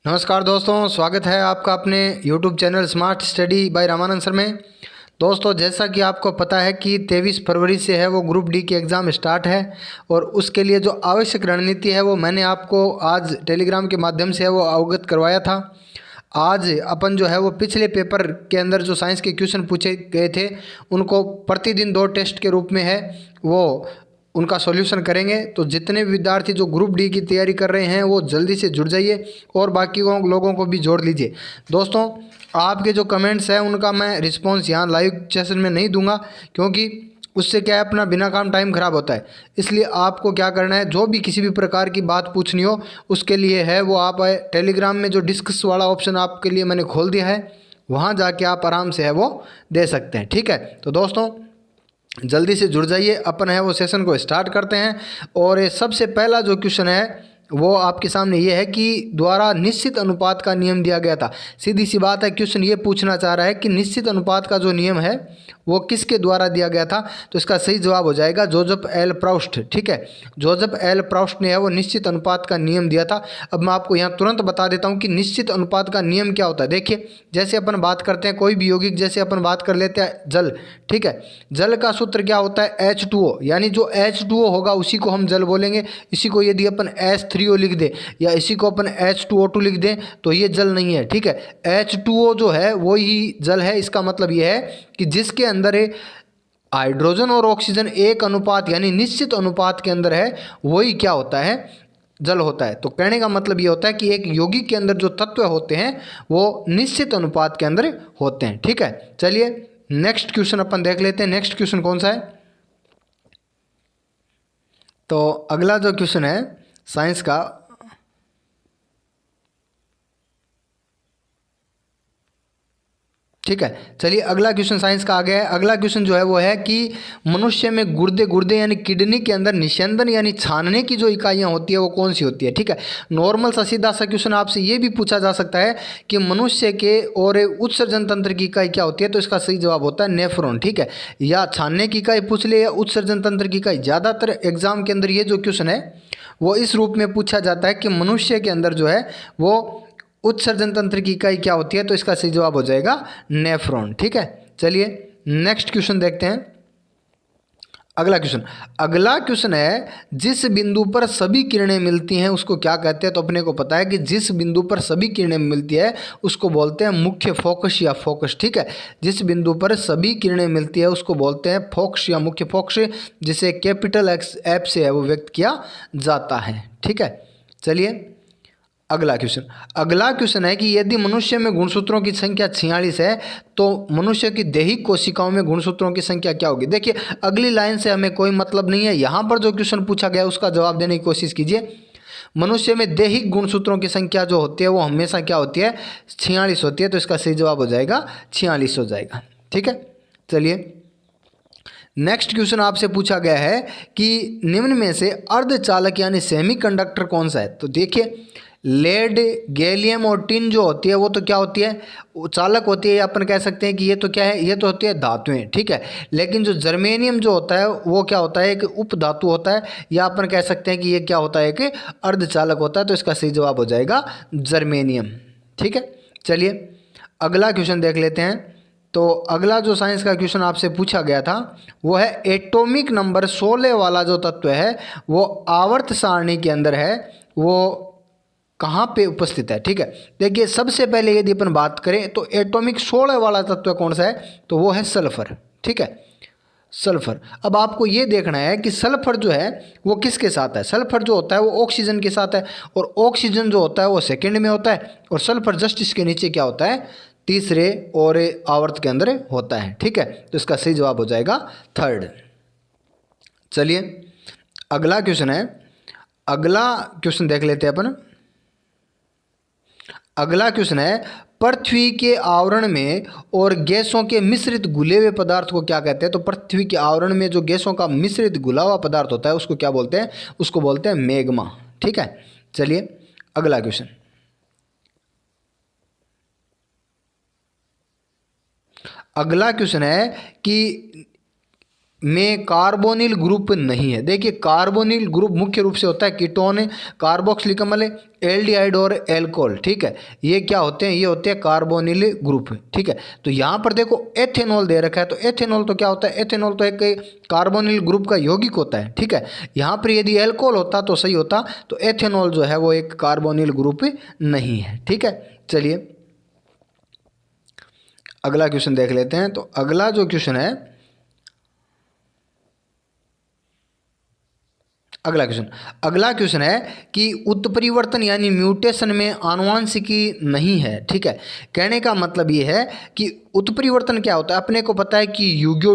नमस्कार दोस्तों, स्वागत है आपका अपने YouTube channel smart study bye Ramanand sir में। दोस्तों, जैसा कि आपको पता है कि 23 फरवरी से है वो ग्रुप डी की एग्ज़ाम स्टार्ट है और उसके लिए जो आवश्यक रणनीति है वो मैंने आपको आज टेलीग्राम के माध्यम से है वो अवगत करवाया था। आज अपन जो है वो पिछले पेपर के अंदर जो साइंस के क्वेश्चन पूछे गए थे उनको प्रतिदिन 2 टेस्ट के रूप में है वो उनका सॉल्यूशन करेंगे। तो जितने भी विद्यार्थी जो ग्रुप डी की तैयारी कर रहे हैं वो जल्दी से जुड़ जाइए और बाकी लोगों को भी जोड़ लीजिए। दोस्तों, आपके जो कमेंट्स हैं उनका मैं रिस्पॉन्स यहाँ लाइव सेशन में नहीं दूंगा, क्योंकि उससे क्या है, अपना बिना काम टाइम ख़राब होता है। इसलिए आपको क्या करना है, जो भी किसी भी प्रकार की बात पूछनी हो उसके लिए है वो आप टेलीग्राम में जो डिस्कस वाला ऑप्शन आपके लिए मैंने खोल दिया है, वहाँ जाके आप आराम से है वो दे सकते हैं। ठीक है, तो दोस्तों जल्दी से जुड़ जाइए, अपन है वो सेशन को स्टार्ट करते हैं। और ये सबसे पहला जो क्वेश्चन है वो आपके सामने ये है कि द्वारा निश्चित अनुपात का नियम दिया गया था। सीधी सी बात है, क्वेश्चन ये पूछना चाह रहा है कि निश्चित अनुपात का जो नियम है वो किसके द्वारा दिया गया था। तो इसका सही जवाब हो जाएगा जोसेफ एल प्राउस्ट। ठीक है, जोसेफ एल प्राउस्ट ने है वो निश्चित अनुपात का नियम दिया था। अब मैं आपको यहाँ तुरंत बता देता हूँ कि निश्चित अनुपात का नियम क्या होता है। देखिए, जैसे अपन बात करते हैं कोई भी यौगिक, जैसे अपन बात कर लेते हैं जल। ठीक है, जल का सूत्र क्या होता है, H2O, यानी जो H2O होगा उसी को हम जल बोलेंगे। इसी को यदि अपन H3O लिख दें या इसी को अपन H2O2 लिख दें तो ये जल नहीं है। ठीक है, H2O जो है वो ही जल है। इसका मतलब ये है कि जिसके अंदर हाइड्रोजन और ऑक्सीजन एक अनुपात यानी निश्चित अनुपात के अंदर है, वही क्या होता है, जल होता है। तो कहने का मतलब ये होता है कि एक यौगिक के अंदर जो तत्व होते हैं वो निश्चित अनुपात के अंदर होते हैं। ठीक है, चलिए नेक्स्ट क्वेश्चन अपन देख लेते हैं। नेक्स्ट क्वेश्चन कौन सा है, तो अगला जो क्वेश्चन है साइंस का, ठीक है, चलिए अगला क्वेश्चन साइंस का आ गया है। अगला क्वेश्चन जो है वो है कि मनुष्य में गुर्दे गुर्दे यानी किडनी के अंदर निस्यंदन यानी छानने की जो इकाइयां होती है वो कौन सी होती है। ठीक है, नॉर्मल सा सीधा सा क्वेश्चन आपसे ये भी पूछा जा सकता है कि मनुष्य के और उत्सर्जन तंत्र की इकाई क्या होती है। तो इसका सही जवाब होता है नेफ्रॉन। ठीक है, या छानने की इकाई पूछ ले या उत्सर्जन तंत्र की इकाई, ज़्यादातर एग्जाम के अंदर ये जो क्वेश्चन है वो इस रूप में पूछा जाता है कि मनुष्य के अंदर जो है वो उत्सर्जन तंत्र की इकाई क्या होती है। तो इसका सही जवाब हो जाएगा नेफ्रॉन। ठीक है, चलिए नेक्स्ट क्वेश्चन देखते हैं। अगला क्वेश्चन है जिस बिंदु पर सभी किरणें मिलती हैं उसको क्या कहते हैं। तो अपने को पता है कि जिस बिंदु पर सभी किरणें मिलती है उसको बोलते हैं मुख्य फोकस या फोकस। ठीक है, जिस बिंदु पर सभी किरणें मिलती है उसको बोलते हैं फोकस या मुख्य फोकस, जिसे कैपिटल एक्स एफ से है वो व्यक्त किया जाता है। ठीक है, चलिए अगला क्वेश्चन है कि यदि मनुष्य में गुणसूत्रों की संख्या 46 है तो मनुष्य की दैहिक कोशिकाओं में गुणसूत्रों की संख्या क्या होगी। देखिए, अगली लाइन से हमें कोई मतलब नहीं है, यहाँ पर जो क्वेश्चन पूछा गया उसका जवाब देने की कोशिश कीजिए। मनुष्य में दैहिक गुणसूत्रों की संख्या जो होती है वो हमेशा क्या होती है, 46 होती है। तो इसका सही जवाब हो जाएगा 46 हो जाएगा। ठीक है, चलिए नेक्स्ट क्वेश्चन आपसे पूछा गया है कि निम्न में से अर्धचालक यानी सेमीकंडक्टर कौन सा है। तो देखिए, लेड, गैलियम और टिन जो होती है वो तो क्या होती है, वो चालक होती है, या अपन कह सकते हैं कि ये तो क्या है, ये तो होती है धातुएं। ठीक है, लेकिन जो जर्मेनियम जो होता है वो क्या होता है, एक उप धातु होता है, या अपन कह सकते हैं कि ये क्या होता है, कि अर्धचालक होता है। तो इसका सही जवाब हो जाएगा जर्मेनियम। ठीक है, चलिए अगला क्वेश्चन देख लेते हैं। तो अगला जो साइंस का क्वेश्चन आपसे पूछा गया था वो है एटॉमिक नंबर 16 वाला जो तत्व है वो आवर्त सारणी के अंदर है, वो कहाँ पे उपस्थित है। ठीक है, देखिए सबसे पहले यदि अपन बात करें तो एटॉमिक 16 वाला तत्व कौन सा है, तो वो है सल्फर। ठीक है, सल्फर। अब आपको ये देखना है कि सल्फर जो है वो किसके साथ है। सल्फर जो होता है वो ऑक्सीजन के साथ है, और ऑक्सीजन जो होता है वो सेकंड में होता है, और सल्फर जस्ट इसके नीचे क्या होता है, तीसरे और आवर्त के अंदर होता है। ठीक है, तो इसका सही जवाब हो जाएगा थर्ड। चलिए अगला क्वेश्चन है, अगला क्वेश्चन देख लेते हैं अपन। अगला क्वेश्चन है पृथ्वी के आवरण में और गैसों के मिश्रित घुले हुए पदार्थ को क्या कहते हैं। तो पृथ्वी के आवरण में जो गैसों का मिश्रित घुला हुआ पदार्थ होता है उसको क्या बोलते हैं, उसको बोलते हैं मैग्मा। ठीक है, चलिए अगला क्वेश्चन। अगला क्वेश्चन है कि में कार्बोनिल ग्रुप नहीं है। देखिए कार्बोनिल ग्रुप मुख्य रूप से होता है कीटोन, कार्बोक्सिलिक अम्ल, एल्डिहाइड और एल्कोहल। ठीक है, ये क्या होते हैं, ये होते हैं कार्बोनिल ग्रुप। ठीक है, तो यहाँ पर देखो एथेनॉल दे रखा है, तो एथेनॉल तो क्या होता है, एथेनॉल तो एक कार्बोनिल ग्रुप का यौगिक होता है। ठीक है, यहाँ पर यदि एल्कोहल होता तो सही होता, तो एथेनॉल जो है वो एक कार्बोनिल ग्रुप नहीं है। ठीक है, चलिए अगला क्वेश्चन देख लेते हैं। तो अगला जो क्वेश्चन है, अगला क्वेश्चन है कि उत्परिवर्तन यानी म्यूटेशन में आनुवांशिकी नहीं है। ठीक है, कहने का मतलब ये है कि उत्परिवर्तन क्या होता है, अपने को पता है कि यूगो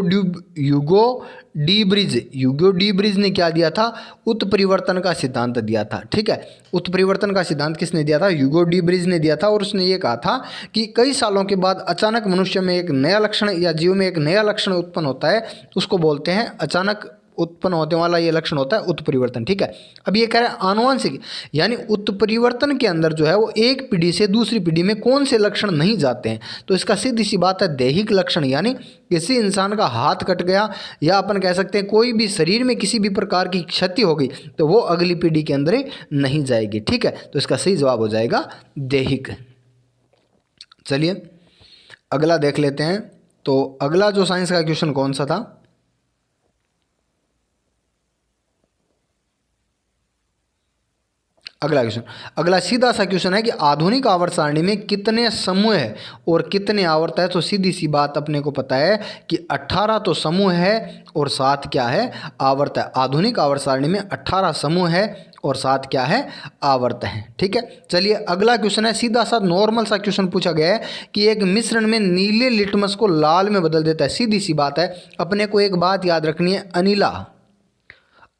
डी ब्रिज ने क्या दिया था, उत्परिवर्तन का सिद्धांत दिया था। ठीक है, उत्परिवर्तन का सिद्धांत किसने दिया था, यूगो डी ब्रिज ने दिया था। और उसने ये कहा था कि कई सालों के बाद अचानक मनुष्य में एक नया लक्षण या जीव में एक नया लक्षण उत्पन्न होता है, उसको बोलते हैं अचानक उत्पन्न होने वाला ये लक्षण होता है उत्परिवर्तन। ठीक है, अब ये कह रहा है आनुवांशिक यानी उत्परिवर्तन के अंदर जो है वो एक पीढ़ी से दूसरी पीढ़ी में कौन से लक्षण नहीं जाते हैं, तो इसका सीधी सी बात है दैहिक लक्षण, यानी किसी इंसान का हाथ कट गया या अपन कह सकते हैं कोई भी शरीर में किसी भी प्रकार की क्षति हो गई तो वो अगली पीढ़ी के अंदर नहीं जाएगी। ठीक है, तो इसका सही जवाब हो जाएगा दैहिक। चलिए अगला देख लेते हैं। तो अगला जो साइंस का क्वेश्चन कौन सा था, अगला क्वेश्चन, अगला सीधा सा क्वेश्चन है कि आधुनिक आवर्त सारणी में कितने समूह है और कितने आवर्त है। तो सीधी सी बात अपने को पता है कि 18 तो समूह है और 7 क्या है, आवर्त है। आधुनिक आवर्त सारणी में 18 समूह है और 7 क्या है, आवर्त है। ठीक है, चलिए अगला क्वेश्चन है सीधा सा नॉर्मल सा क्वेश्चन पूछा गया है कि एक मिश्रण में नीले लिटमस को लाल में बदल देता है। सीधी सी बात है, अपने को एक बात याद रखनी है,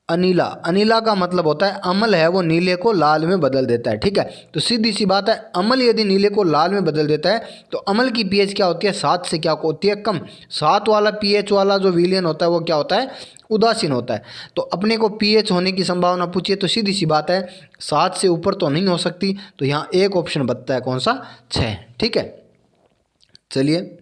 अनीला का मतलब होता है अम्ल है वो नीले को लाल में बदल देता है। ठीक है, तो सीधी सी बात है, अम्ल यदि नीले को लाल में बदल देता है तो अम्ल की पीएच क्या होती है, 7 से क्या होती है, कम। 7 वाला पीएच वाला जो विलयन होता है वो क्या होता है, उदासीन होता है। तो अपने को पीएच होने की संभावना पूछिए तो सीधी सी बात है 7 से ऊपर तो नहीं हो सकती, तो यहाँ एक ऑप्शन बचता है, कौन सा, 6। ठीक है, चलिए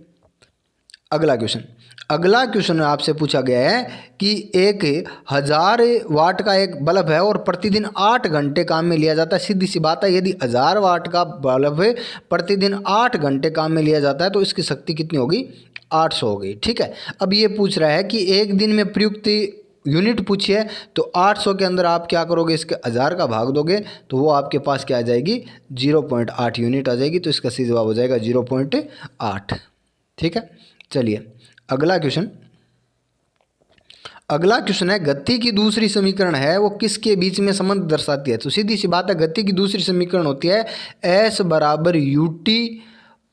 अगला क्वेश्चन आपसे पूछा गया है कि 1000 वाट का एक बल्ब है और प्रतिदिन 8 घंटे काम में लिया जाता है। सीधी सी बात है, यदि 1000 वाट का बल्ब है प्रतिदिन 8 घंटे काम में लिया जाता है तो इसकी शक्ति कितनी होगी, 800 होगी। ठीक है, अब ये पूछ रहा है कि एक दिन में प्रयुक्त यूनिट पूछिए, तो 800 के अंदर आप क्या करोगे, इसके 1000 का भाग दोगे तो वो आपके पास क्या आ जाएगी, 0.8 यूनिट आ जाएगी। तो इसका सही जवाब हो जाएगा 0.8। ठीक है, चलिए अगला क्वेश्चन है गति की दूसरी समीकरण है वो किसके बीच में संबंध दर्शाती है। तो सीधी सी बात है, गति की दूसरी समीकरण होती है S बराबर ut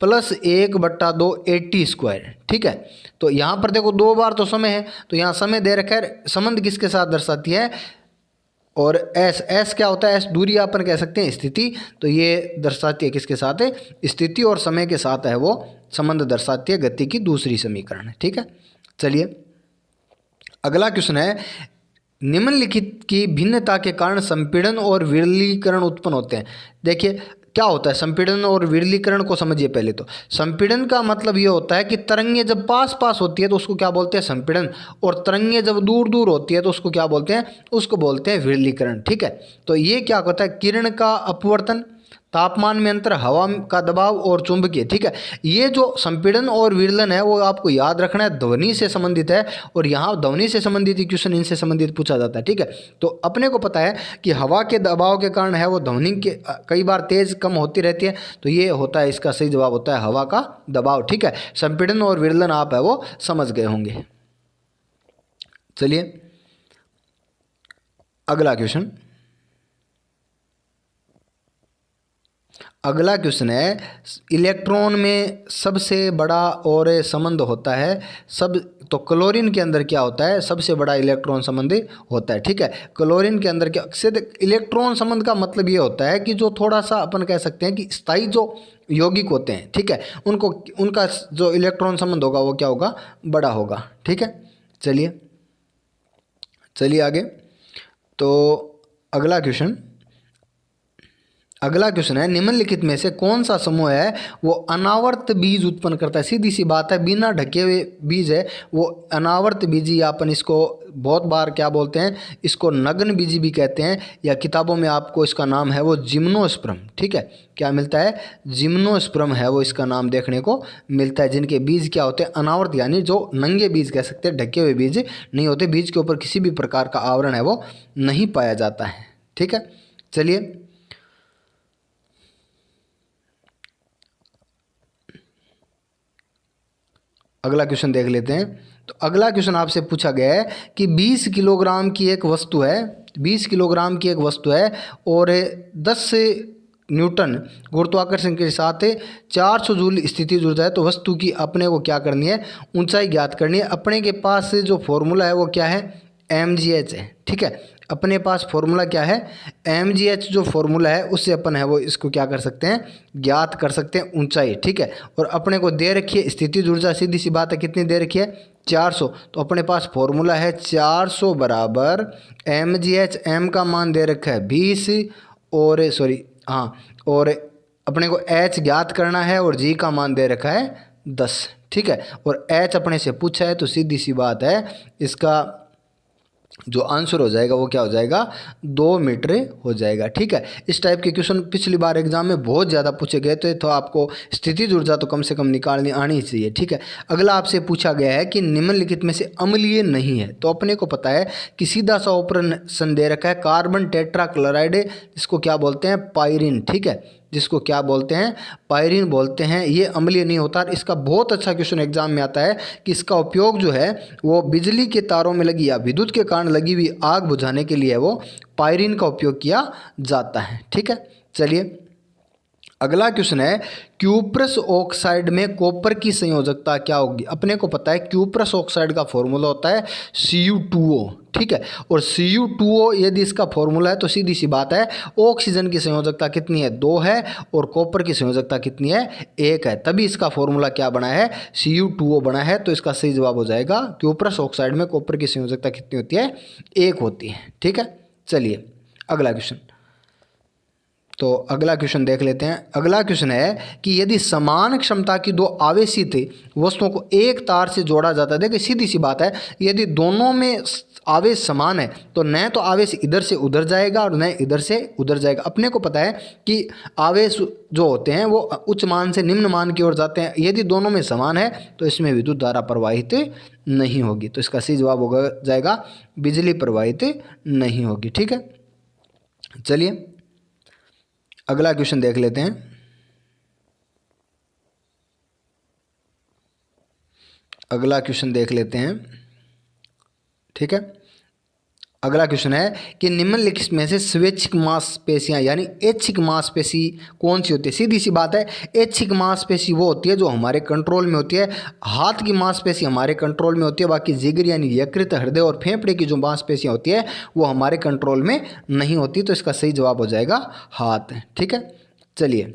प्लस 1/2 AT स्क्वायर। ठीक है, तो यहाँ पर देखो 2 बार तो समय है, तो यहाँ समय दे रखा है, संबंध किसके साथ दर्शाती है, और एस क्या होता है, एस दूरी अपन कह सकते हैं, स्थिति। तो ये दर्शाती है किसके साथ है, स्थिति और समय के साथ है वो संबंध दर्शाती है गति की दूसरी समीकरण। ठीक है, चलिए अगला क्वेश्चन है निम्नलिखित की भिन्नता के कारण संपीड़न और विरलीकरण उत्पन्न होते हैं। देखिए क्या होता है संपीड़न और विरलीकरण को समझिए पहले। तो संपीड़न का मतलब ये होता है कि तरंगें जब पास पास होती है तो उसको क्या बोलते हैं, संपीड़न, और तरंगें जब दूर दूर होती है तो उसको क्या बोलते हैं, उसको बोलते हैं विरलीकरण। ठीक है, तो ये क्या होता है, किरण का अपवर्तन, तापमान में अंतर, हवा का दबाव और चुंबकीय। ठीक है, ये जो संपीड़न और विरलन है वो आपको याद रखना है, ध्वनि से संबंधित है, और यहाँ ध्वनि से संबंधित क्वेश्चन इनसे संबंधित पूछा जाता है। ठीक है, तो अपने को पता है कि हवा के दबाव के कारण है वो ध्वनि के कई बार तेज कम होती रहती है, तो ये होता है, इसका सही जवाब होता है हवा का दबाव। ठीक है, संपीड़न और विरलन आप है वो समझ गए होंगे। चलिए अगला क्वेश्चन है इलेक्ट्रॉन में सबसे बड़ा और संबंध होता है सब, तो क्लोरीन के अंदर क्या होता है, सबसे बड़ा इलेक्ट्रॉन संबंध होता है। ठीक है, क्लोरीन के अंदर क्या से इलेक्ट्रॉन संबंध का मतलब ये होता है कि जो थोड़ा सा अपन कह सकते हैं कि स्थायी जो यौगिक होते हैं, ठीक है, उनका जो इलेक्ट्रॉन संबंध होगा वो क्या होगा, बड़ा होगा। ठीक है, चलिए आगे। तो अगला अगला क्वेश्चन है, निम्नलिखित में से कौन सा समूह है वो अनावर्त बीज उत्पन्न करता है। सीधी सी बात है, बिना ढके हुए बीज है वो अनावर्त बीजी, या अपन इसको बहुत बार क्या बोलते हैं, इसको नग्न बीजी भी कहते हैं, या किताबों में आपको इसका नाम है वो जिम्नोस्पर्म। ठीक है, क्या मिलता है, जिम्नोस्पर्म है वो इसका नाम देखने को मिलता है, जिनके बीज क्या होते हैं, अनावर्त, यानी जो नंगे बीज कह सकते हैं, ढके हुए बीज नहीं होते, बीज के ऊपर किसी भी प्रकार का आवरण है वो नहीं पाया जाता है। ठीक है, चलिए अगला क्वेश्चन देख लेते हैं। तो अगला क्वेश्चन आपसे पूछा गया है कि 20 किलोग्राम की एक वस्तु है, 20 किलोग्राम की एक वस्तु है और 10 न्यूटन गुरुत्वाकर्षण के साथ 400 जूल स्थितिज ऊर्जा है। तो वस्तु की अपने को क्या करनी है, ऊंचाई ज्ञात करनी है। अपने के पास जो फॉर्मूला है वो क्या है, mgh है। ठीक है, अपने पास फॉर्मूला क्या है, mgh जो फॉर्मूला है उससे अपन है वो इसको क्या कर सकते हैं, ज्ञात कर सकते हैं ऊंचाई। ठीक है, और अपने को दे रखी है स्थितिज ऊर्जा, सीधी सी बात है, कितनी दे रखी है, 400। तो अपने पास फॉर्मूला है 400 बराबर mgh, m का मान दे रखा है 20 और और अपने को h ज्ञात करना है और g का मान दे रखा है 10। ठीक है, और h अपने से पूछा है, तो सीधी सी बात है इसका जो आंसर हो जाएगा वो क्या हो जाएगा, 2 मीटर हो जाएगा। ठीक है, इस टाइप के क्वेश्चन पिछली बार एग्जाम में बहुत ज़्यादा पूछे गए थे, तो आपको स्थितिज ऊर्जा तो कम से कम निकालनी आनी चाहिए। ठीक है, अगला आपसे पूछा गया है कि निम्नलिखित में से अम्लीय नहीं है। तो अपने को पता है कि सीधा सा ऑप्शन दे रखा है कार्बन टेट्राक्लोराइड, जिसको क्या बोलते हैं, पायरीन। ठीक है, जिसको क्या बोलते हैं, पायरीन बोलते हैं, ये अम्लीय नहीं होता। इसका बहुत अच्छा क्वेश्चन एग्जाम में आता है कि इसका उपयोग जो है वो बिजली के तारों में लगी या विद्युत के कारण लगी हुई आग बुझाने के लिए वो पायरीन का उपयोग किया जाता है। ठीक है, चलिए अगला क्वेश्चन है, क्यूप्रस ऑक्साइड में कॉपर की संयोजकता क्या होगी। अपने को पता है क्यूप्रस ऑक्साइड का फॉर्मूला होता है Cu2O। ठीक है, और Cu2O यदि इसका फॉर्मूला है तो सीधी सी बात है ऑक्सीजन की संयोजकता कितनी है, 2 है, और कॉपर की संयोजकता कितनी है, 1 है। तभी इसका फॉर्मूला क्या बना है, Cu2O बना है। तो इसका सही जवाब हो जाएगा, क्यूप्रस ऑक्साइड में कॉपर की संयोजकता कितनी होती है, 1 होती है। ठीक है, चलिए अगला क्वेश्चन। तो अगला क्वेश्चन देख लेते हैं। अगला क्वेश्चन है कि यदि समान क्षमता की 2 आवेशित वस्तुओं को एक तार से जोड़ा जाता है। देखिए सीधी सी बात है, यदि दोनों में आवेश समान है तो न तो आवेश इधर से उधर जाएगा और न इधर से उधर जाएगा। अपने को पता है कि आवेश जो होते हैं वो उच्च मान से निम्न मान की ओर जाते हैं। यदि दोनों में समान है तो इसमें विद्युत धारा प्रवाहित नहीं होगी। तो इसका सही जवाब हो जाएगा बिजली प्रवाहित नहीं होगी। ठीक है, चलिए अगला क्वेश्चन देख लेते हैं। अगला क्वेश्चन देख लेते हैं। ठीक है, अगला क्वेश्चन है कि निम्नलिखित में से स्वैच्छिक मांसपेशियां यानी ऐच्छिक मांसपेशी कौन सी होती है। सीधी सी बात है, ऐच्छिक मांसपेशी वो होती है जो हमारे कंट्रोल में होती है। हाथ की मांसपेशी हमारे कंट्रोल में होती है, बाकी जिगर यानी यकृत, हृदय और फेफड़े की जो मांसपेशियां होती है वो हमारे कंट्रोल में नहीं होती। तो इसका सही जवाब हो जाएगा हाथ। ठीक है, चलिए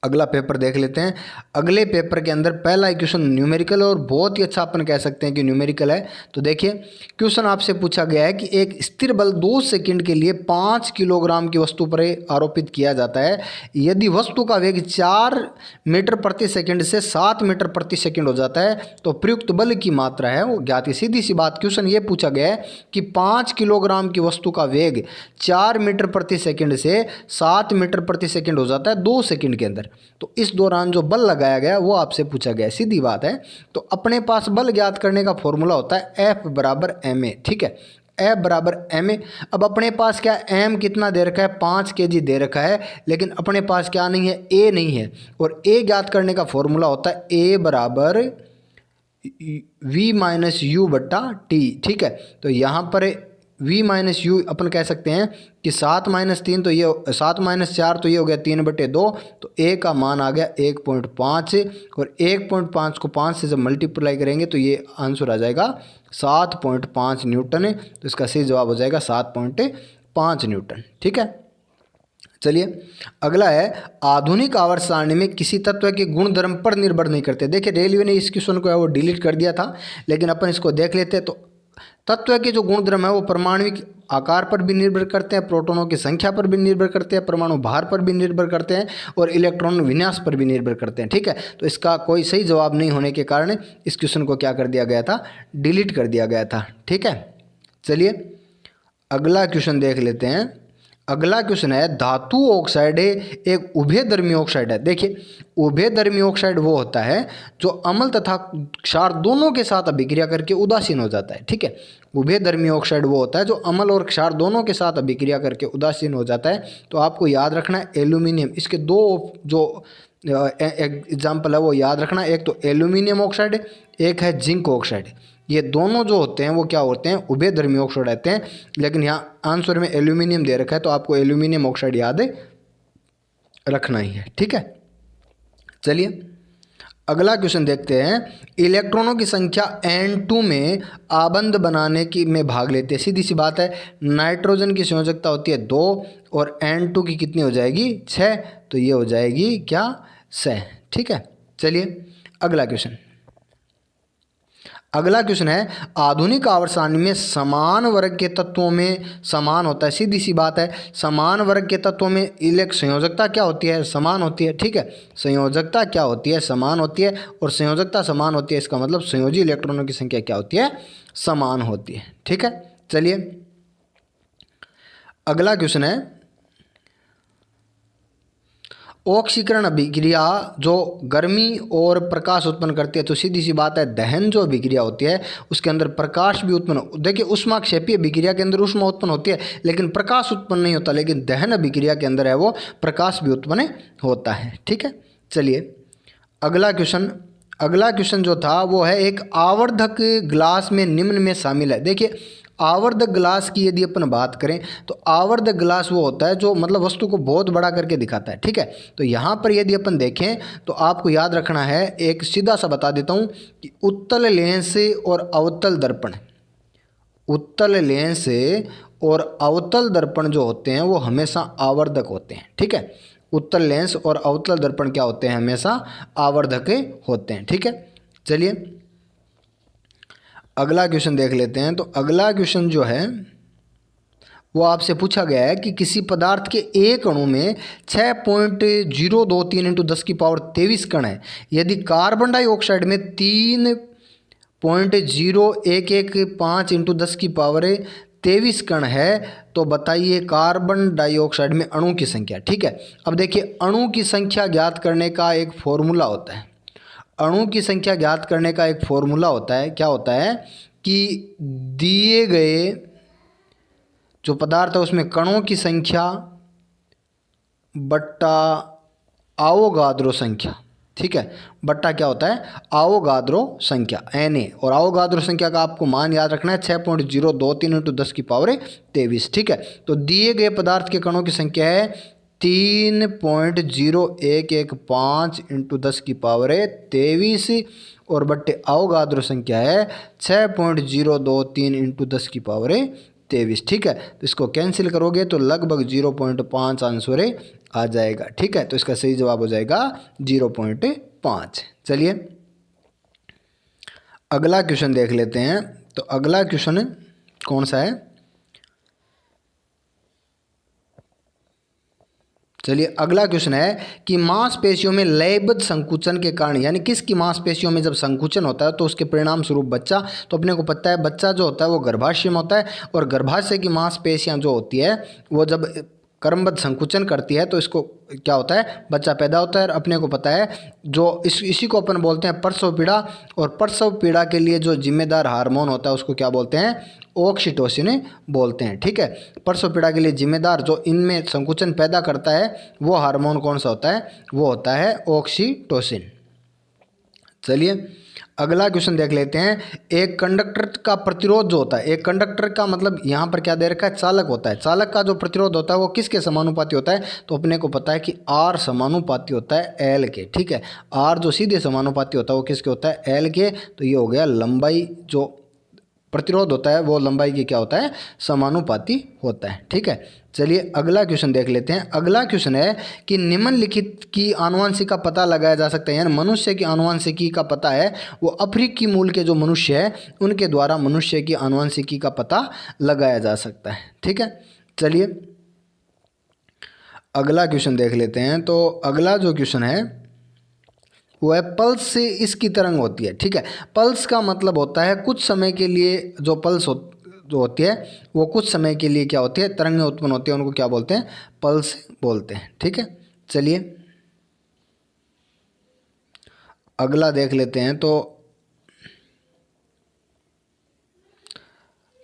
अगला पेपर देख लेते हैं। अगले पेपर के अंदर पहला क्वेश्चन न्यूमेरिकल और बहुत ही अच्छा अपन कह सकते हैं कि न्यूमेरिकल है। तो देखिए क्वेश्चन आपसे पूछा गया है कि एक स्थिर बल 2 सेकंड के लिए 5 किलोग्राम की वस्तु पर आरोपित किया जाता है। यदि वस्तु का वेग 4 मीटर प्रति सेकंड से 7 मीटर प्रति सेकंड हो जाता है तो प्रयुक्त बल की मात्रा है वो ज्ञात है। सीधी सी बात, क्वेश्चन ये पूछा गया है कि 5 किलोग्राम की वस्तु का वेग 4 मीटर प्रति सेकंड से 7 मीटर प्रति सेकंड हो जाता है 2 सेकंड के अंदर। तो इस दौरान जो बल लगाया गया वो आपसे पूछा गया है। सीधी बात है, तो अपने पास बल ज्ञात करने का फॉर्मूला होता है F बराबर ma। ठीक है, F बराबर ma। अब अपने पास क्या m कितना दे रखा है, 5 kg दे रखा है, लेकिन अपने पास क्या नहीं है, a नहीं है। और a ज्ञात करने का फॉर्मूला होता है a बराबर v माइनस यू बट्टा टी। ठीक है, तो यहाँ पर v माइनस यू अपन कह सकते हैं कि 7 माइनस 3 तो ये 7 माइनस 4 तो ये हो गया 3/2। तो a का मान आ गया 1.5 और 1.5 को 5 से जब मल्टीप्लाई करेंगे तो ये आंसर आ जाएगा 7.5 न्यूटन। तो इसका सही जवाब हो जाएगा 7.5 न्यूटन। ठीक है, चलिए अगला है आधुनिक आवर्त सारणी में किसी तत्व के गुणधर्म पर निर्भर नहीं करते। देखिए रेलवे ने इस क्वेश्चन को है वो डिलीट कर दिया था, लेकिन अपन इसको देख लेते हैं। तो तत्व के जो गुणधर्म है वो परमाणुक आकार पर भी निर्भर करते हैं, प्रोटॉनों की संख्या पर भी निर्भर करते हैं, परमाणु भार पर भी निर्भर करते हैं और इलेक्ट्रॉन विन्यास पर भी निर्भर करते हैं। ठीक है, तो इसका कोई सही जवाब नहीं होने के कारण इस क्वेश्चन को क्या कर दिया गया था, डिलीट कर दिया गया था। ठीक है, चलिए अगला क्वेश्चन देख लेते हैं। अगला क्वेश्चन है धातु ऑक्साइड एक उभयधर्मी ऑक्साइड है। देखिए उभयधर्मी ऑक्साइड वो होता है जो अम्ल तथा क्षार दोनों के साथ अभिक्रिया करके उदासीन हो जाता है। ठीक है, उभयधर्मी ऑक्साइड वो होता है जो अम्ल और क्षार दोनों के साथ अभिक्रिया करके उदासीन हो जाता है। तो आपको याद रखना है एल्यूमिनियम, इसके दो जो एग्जाम्पल है वो याद रखना, एक तो एल्यूमिनियम ऑक्साइड, एक है जिंक ऑक्साइड। ये दोनों जो होते हैं वो क्या होते हैं, उभयधर्मी ऑक्साइड रहते हैं। लेकिन यहाँ आंसर में एल्यूमिनियम दे रखा है तो आपको एल्यूमिनियम ऑक्साइड याद रखना ही है। ठीक है, चलिए अगला क्वेश्चन देखते हैं। इलेक्ट्रॉनों की संख्या N2 में आबंध बनाने की में भाग लेते हैं। सीधी सी बात है, नाइट्रोजन की संयोजकता होती है 2 और N2 की कितनी हो जाएगी, 6, तो ये हो जाएगी क्या, 6। ठीक है, चलिए अगला क्वेश्चन। अगला क्वेश्चन है आधुनिक आवर्त सारणी में समान वर्ग के तत्वों में समान होता है। सीधी सी बात है, समान वर्ग के तत्वों में संयोजकता क्या होती है, समान होती है। ठीक है, संयोजकता क्या होती है, समान होती है, और संयोजकता समान होती है इसका मतलब संयोजी इलेक्ट्रॉनों की संख्या क्या होती है, समान होती है। ठीक है, चलिए अगला क्वेश्चन है ऑक्सीकरण अभिक्रिया जो गर्मी और प्रकाश उत्पन्न करती है। तो सीधी सी बात है, दहन जो अभिक्रिया होती है उसके अंदर प्रकाश भी उत्पन्न, देखिए ऊष्माक्षेपीय अभिक्रिया के अंदर ऊष्मा उत्पन्न होती है लेकिन प्रकाश उत्पन्न नहीं होता, लेकिन दहन अभिक्रिया के अंदर है वो प्रकाश भी उत्पन्न होता है। ठीक है, चलिए अगला क्वेश्चन जो था वो है एक आवर्धक ग्लास में निम्न में शामिल है। देखिए आवर्धक ग्लास की यदि अपन बात करें तो आवर्धक ग्लास वो होता है जो मतलब वस्तु को बहुत बड़ा करके दिखाता है। ठीक है, तो यहाँ पर यदि अपन देखें तो आपको याद रखना है, एक सीधा सा बता देता हूँ कि उत्तल लेंस और अवतल दर्पण, उत्तल लेंस और अवतल दर्पण जो होते हैं वो हमेशा आवर्धक होते हैं। ठीक है, उत्तल लेंस और अवतल दर्पण क्या होते हैं, हमेशा आवर्धक होते हैं। ठीक है, चलिए अगला क्वेश्चन देख लेते हैं। तो अगला क्वेश्चन जो है वो आपसे पूछा गया है कि किसी पदार्थ के एक अणु में 6.023 × 10⁻23 कण है। यदि कार्बन डाइऑक्साइड में 3.0115 × 10⁻23 कण है तो बताइए कार्बन डाइऑक्साइड में अणु की संख्या। ठीक है, अब देखिए अणु की संख्या ज्ञात करने का एक फॉर्मूला होता है, अणु की संख्या ज्ञात करने का एक फॉर्मूला होता है। क्या होता है कि दिए गए जो पदार्थ है उसमें कणों की संख्या बट्टा आवोगाद्रो संख्या। ठीक है, बट्टा क्या होता है, आवोगाद्रो संख्या Na, और आवोगाद्रो संख्या का आपको मान याद रखना है 6.023 × 10⁻23। ठीक है, तो दिए गए पदार्थ के कणों की संख्या है 3.0115 × 10⁻23 और बट्टे आवोगाद्रो संख्या है 6.023 × 10⁻23। ठीक है, तो इसको कैंसिल करोगे तो लगभग 0.5 आंसर आ जाएगा। ठीक है, तो इसका सही जवाब हो जाएगा 0.5। चलिए अगला क्वेश्चन देख लेते हैं। तो अगला क्वेश्चन कौन सा है, चलिए अगला क्वेश्चन है कि मांसपेशियों में लयबद्ध संकुचन के कारण, यानी किसकी मांसपेशियों में जब संकुचन होता है तो उसके परिणाम स्वरूप बच्चा, तो अपने को पता है बच्चा जो होता है वो गर्भाशय में होता है और गर्भाशय की मांसपेशियां जो होती है वो जब क्रमबद्ध संकुचन करती है तो इसको क्या होता है, बच्चा पैदा होता है। और अपने को पता है जो इसी को अपन बोलते हैं प्रसव पीड़ा, और प्रसव पीड़ा के लिए जो जिम्मेदार हार्मोन होता है उसको क्या बोलते हैं, ऑक्सीटोसिन बोलते हैं। ठीक है, प्रसव पीड़ा के लिए जिम्मेदार जो इनमें संकुचन पैदा करता है वो हार्मोन कौन सा होता है, वो होता है ऑक्सीटोसिन। चलिए अगला क्वेश्चन देख लेते हैं। एक कंडक्टर का प्रतिरोध जो होता है, एक कंडक्टर का मतलब यहाँ पर क्या दे रखा है, चालक होता है। चालक का जो प्रतिरोध होता है वो किसके समानुपाती होता है, तो अपने को पता है कि R समानुपाती होता है L के। ठीक है, R जो सीधे समानुपाती होता है वो किसके होता है, L के। तो ये हो गया लंबाई जो प्रतिरोध होता है वो लंबाई के क्या होता है, समानुपाती होता है। ठीक है, चलिए अगला क्वेश्चन देख लेते हैं। अगला क्वेश्चन है कि निम्नलिखित की आनुवंशिक का पता लगाया जा सकता है, यानी मनुष्य की आनुवंशिकी का पता है वो अफ्रीकी मूल के जो मनुष्य है उनके द्वारा मनुष्य की आनुवंशिकी का पता लगाया जा सकता है। ठीक है, चलिए अगला क्वेश्चन देख लेते हैं। तो अगला जो क्वेश्चन है वो है पल्स से इसकी तरंग होती है। ठीक है, पल्स का मतलब होता है कुछ समय के लिए जो पल्स जो होती है वो कुछ समय के लिए क्या होती है, तरंगें उत्पन्न होती है, उनको क्या बोलते हैं, पल्स बोलते हैं। ठीक है, चलिए अगला देख लेते हैं। तो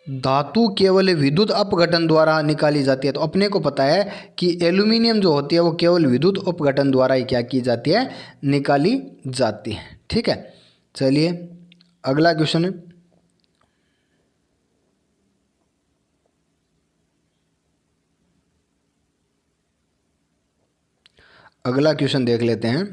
धातु केवल विद्युत अपघटन द्वारा निकाली जाती है। तो अपने को पता है कि एल्यूमिनियम जो होती है वो केवल विद्युत अपघटन द्वारा ही क्या की जाती है, निकाली जाती है। ठीक है, चलिए अगला क्वेश्चन है। अगला क्वेश्चन देख लेते हैं।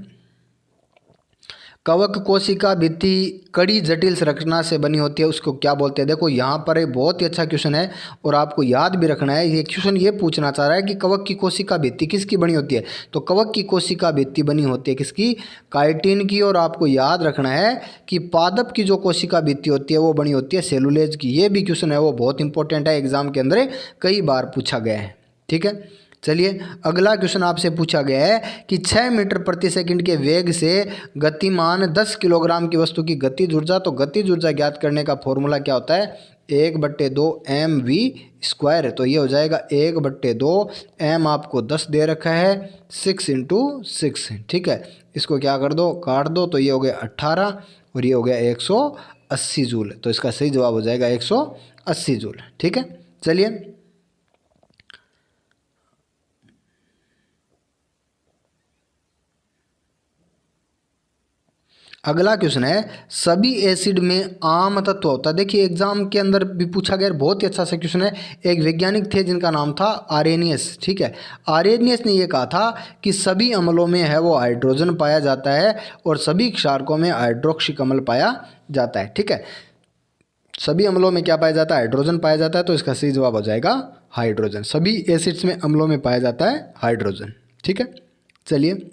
कवक कोशिका भित्ति कड़ी जटिल संरचना से बनी होती है, उसको क्या बोलते हैं। देखो यहाँ पर एक बहुत ही अच्छा क्वेश्चन है और आपको याद भी रखना है। ये क्वेश्चन ये पूछना चाह रहा है कि कवक की कोशिका भित्ति किसकी बनी होती है। तो कवक की कोशिका भित्ति बनी होती है किसकी, काइटिन की। और आपको याद रखना है कि पादप की जो कोशिका भित्ति होती है वो बनी होती है सेलुलोज की। ये भी क्वेश्चन है वो बहुत इंपॉर्टेंट है, एग्जाम के अंदर कई बार पूछा गया है। ठीक है, चलिए अगला क्वेश्चन आपसे पूछा गया है कि 6 मीटर प्रति सेकंड के वेग से गतिमान 10 किलोग्राम की वस्तु की गतिज ऊर्जा। तो गतिज ऊर्जा ज्ञात करने का फॉर्मूला क्या होता है, 1/2 mv²। तो ये हो जाएगा 1/2 m, आपको 10 दे रखा है, 6 × 6। ठीक है, इसको क्या कर दो, काट दो, तो ये हो गया 18 और ये हो गया 180 जूल। तो इसका सही जवाब हो जाएगा 180 जूल। ठीक है, चलिए अगला क्वेश्चन है सभी एसिड में आम तत्व होता है। देखिए एग्जाम के अंदर भी पूछा गया, बहुत ही अच्छा सा क्वेश्चन है। एक वैज्ञानिक थे जिनका नाम था आरेनियस। ठीक है, आरेनियस ने ये कहा था कि सभी अम्लों में है वो हाइड्रोजन पाया जाता है और सभी क्षारकों में हाइड्रोक्सिक अम्ल पाया जाता है। ठीक है, सभी अम्लों में क्या पाया जाता है, हाइड्रोजन पाया जाता है। तो इसका सही जवाब हो जाएगा हाइड्रोजन। सभी एसिड्स में अम्लों में पाया जाता है हाइड्रोजन। ठीक है, चलिए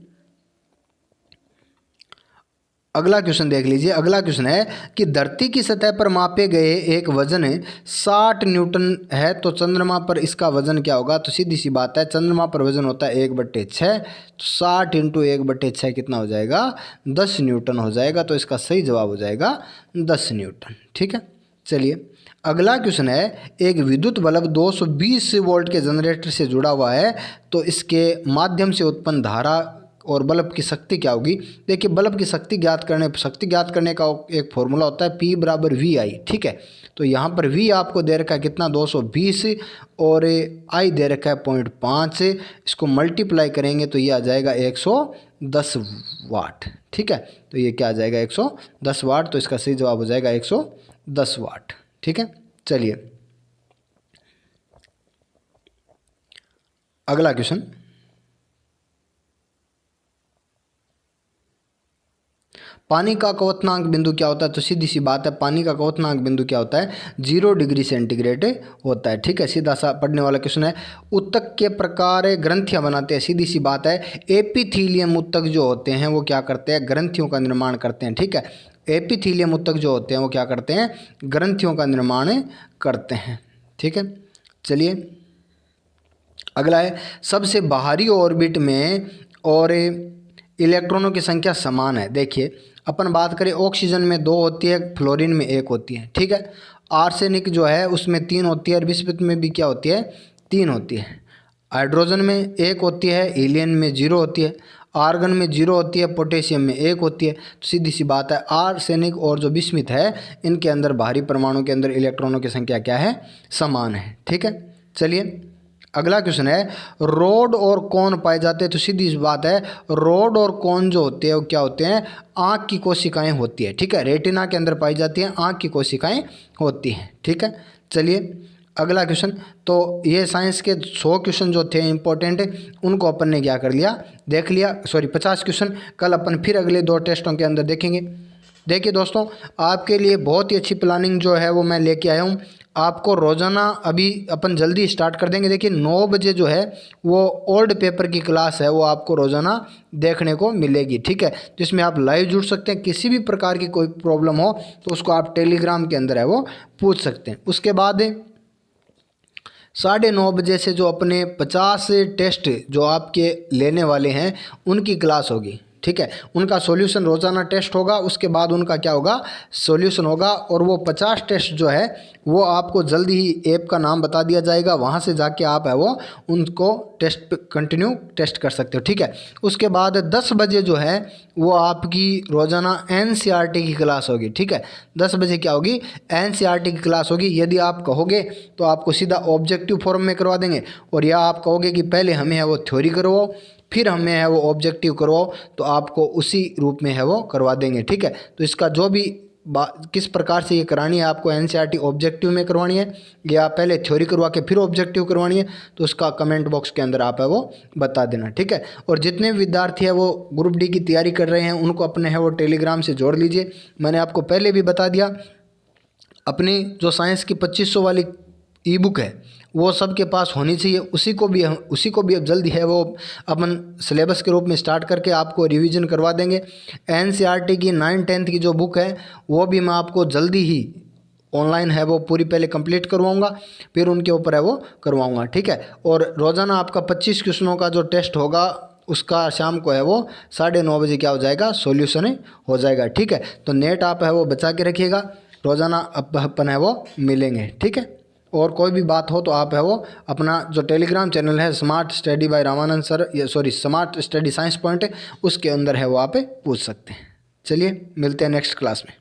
अगला क्वेश्चन देख लीजिए। अगला क्वेश्चन है कि धरती की सतह पर मापे गए एक वजन 60 न्यूटन है, तो चंद्रमा पर इसका वजन क्या होगा। तो सीधी सी बात है, चंद्रमा पर वजन होता है 1/6, तो 60 × 1/6 कितना हो जाएगा, 10 न्यूटन हो जाएगा। तो इसका सही जवाब हो जाएगा 10 न्यूटन। ठीक है, चलिए अगला क्वेश्चन है एक विद्युत बल्ब 220 वोल्ट के जनरेटर से जुड़ा हुआ है, तो इसके माध्यम से उत्पन्न धारा और बल्ब की शक्ति क्या होगी। देखिए बल्ब की शक्ति ज्ञात करने का एक फॉर्मूला होता है P = VI। ठीक है, तो यहाँ पर V आपको दे रखा है कितना, 220 और I दे रखा है 0.5। इसको मल्टीप्लाई करेंगे तो ये आ जाएगा 110 वाट। ठीक है, तो ये क्या आ जाएगा 110 वाट। तो इसका सही जवाब हो जाएगा 110 वाट। ठीक है, चलिए अगला क्वेश्चन। पानी का क्वथनांक बिंदु क्या होता है। तो सीधी सी बात है, पानी का क्वथनांक बिंदु क्या होता है, 0 डिग्री सेंटीग्रेड होता है। ठीक है, सीधा सा पढ़ने वाला क्वेश्चन है। उत्तक के प्रकार ग्रंथियां बनाते हैं। सीधी सी बात है, एपिथीलियम उत्तक जो होते हैं वो क्या करते हैं, ग्रंथियों का निर्माण करते हैं। ठीक है, एपिथीलियम उत्तक जो होते हैं वो क्या करते हैं, ग्रंथियों का निर्माण करते हैं। ठीक है, चलिए अगला है सबसे बाहरी ऑर्बिट में और इलेक्ट्रॉनों की संख्या समान है। देखिए अपन बात करें, ऑक्सीजन में 2 होती है, फ्लोरीन में 1 होती है। ठीक है, आर्सेनिक जो है उसमें 3 होती है और विस्पत में भी क्या होती है, 3 होती है। हाइड्रोजन में 1 होती है, हीलियम में 0 होती है, आर्गन में 0 होती है, पोटेशियम में 1 होती है। तो सीधी सी बात है, आर्सेनिक और जो विस्मित है इनके अंदर बाहरी परमाणु के अंदर इलेक्ट्रॉनों की संख्या क्या है, समान है। ठीक है, चलिए अगला क्वेश्चन है रोड और कोन पाए जाते हैं। तो सीधी सी बात है, रोड और कोन जो होते हैं वो क्या होते हैं, आँख की कोशिकाएं होती है। ठीक है, रेटिना के अंदर पाई जाती हैं, आँख की कोशिकाएं होती हैं। ठीक है, चलिए अगला क्वेश्चन। तो ये साइंस के 100 क्वेश्चन जो थे इंपॉर्टेंट उनको अपन ने क्या कर लिया, देख लिया। सॉरी 50 क्वेश्चन, कल अपन फिर अगले 2 टेस्टों के अंदर देखेंगे। देखिए दोस्तों, आपके लिए बहुत ही अच्छी प्लानिंग जो है वो मैं लेके आया हूँ। आपको रोज़ाना अभी अपन जल्दी स्टार्ट कर देंगे। देखिए 9 बजे जो है वो ओल्ड पेपर की क्लास है वो आपको रोज़ाना देखने को मिलेगी, ठीक है। जिसमें आप लाइव जुड़ सकते हैं, किसी भी प्रकार की कोई प्रॉब्लम हो तो उसको आप टेलीग्राम के अंदर है वो पूछ सकते हैं। उसके बाद 9:30 बजे से जो अपने 50 टेस्ट जो आपके लेने वाले हैं उनकी क्लास होगी, ठीक है। उनका सॉल्यूशन रोज़ाना टेस्ट होगा, उसके बाद उनका क्या होगा, सॉल्यूशन होगा। और वो 50 टेस्ट जो है वो आपको जल्दी ही ऐप का नाम बता दिया जाएगा, वहाँ से जाके आप है वो उनको टेस्ट कंटिन्यू टेस्ट कर सकते हो, ठीक है। उसके बाद 10 बजे जो है वो आपकी रोज़ाना NCERT की क्लास होगी, ठीक है। 10 बजे क्या होगी, NCERT की क्लास होगी। यदि आप कहोगे तो आपको सीधा ऑब्जेक्टिव फॉर्म में करवा देंगे, और या आप कहोगे कि पहले हमें है वो थ्योरी करवाओ फिर हमें है वो ऑब्जेक्टिव करवाओ, तो आपको उसी रूप में है वो करवा देंगे, ठीक है। तो इसका जो भी किस प्रकार से ये करानी है, आपको NCERT ऑब्जेक्टिव में करवानी है या पहले थ्योरी करवा के फिर ऑब्जेक्टिव करवानी है, तो उसका कमेंट बॉक्स के अंदर आप है वो बता देना, ठीक है। और जितने विद्यार्थी है वो ग्रुप डी की तैयारी कर रहे हैं उनको अपने है वो टेलीग्राम से जोड़ लीजिए। मैंने आपको पहले भी बता दिया, अपनी जो साइंस की 2500 वाली ई बुक है वो सबके पास होनी चाहिए। उसी को भी अब जल्दी है वो अपन सिलेबस के रूप में स्टार्ट करके आपको रिवीजन करवा देंगे। NCERT की 9th-10th की जो बुक है वो भी मैं आपको जल्दी ही ऑनलाइन है वो पूरी पहले कंप्लीट करवाऊंगा, फिर उनके ऊपर है वो करवाऊंगा, ठीक है। और रोज़ाना आपका 25 क्वेश्चनों का जो टेस्ट होगा उसका शाम को है वो 9:30 बजे क्या हो जाएगा, सॉल्यूशन हो जाएगा, ठीक है। तो नेट आप है वो बचा के रखिएगा, रोज़ाना अपन है वो मिलेंगे, ठीक है। और कोई भी बात हो तो आप है वो अपना जो टेलीग्राम चैनल है smart study bye Ramanand sir, smart study science point, उसके अंदर है वो आप पूछ सकते हैं। चलिए मिलते हैं नेक्स्ट क्लास में।